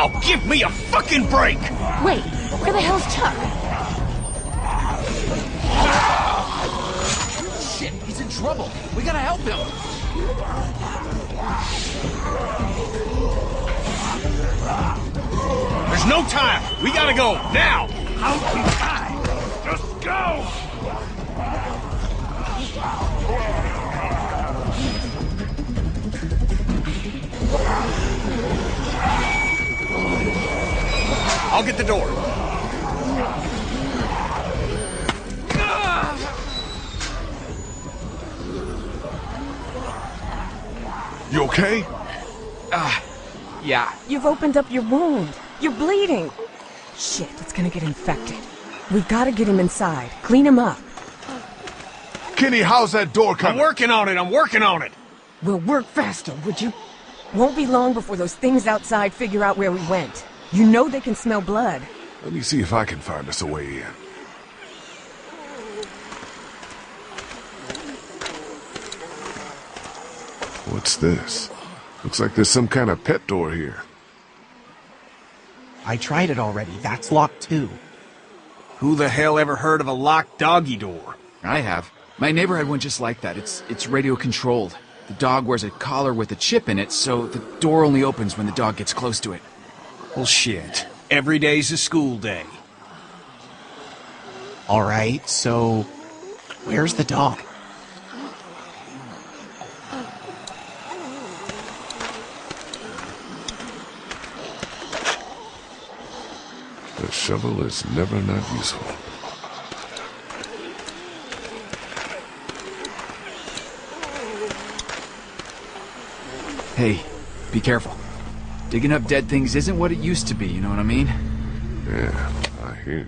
Oh, give me a fucking break! Wait, where the hell's Chuck? Shit, he's in trouble. We gotta help him. There's no time! We gotta go, now! I'll be fine. Just go! I'll get the door. You okay? Yeah. You've opened up your wound. You're bleeding. Shit, it's gonna get infected. We've gotta get him inside. Clean him up. Kenny, how's that door I'm coming? working on it. We'll work faster, would you? Won't be long before those things outside figure out where we went. You know they can smell blood. Let me see if I can find us a way in. What's this? Looks like there's some kind of pet door here. I tried it already. That's locked too. Who the hell ever heard of a locked doggy door? I have. My neighbor had one just like that. It's radio controlled. The dog wears a collar with a chip in it, so the door only opens when the dog gets close to it. Well, shit. Every day's a school day. Alright, so where's the dog? The shovel is never not useful. Hey, be careful. Digging up dead things isn't what it used to be, you know what I mean? Yeah, I hear you.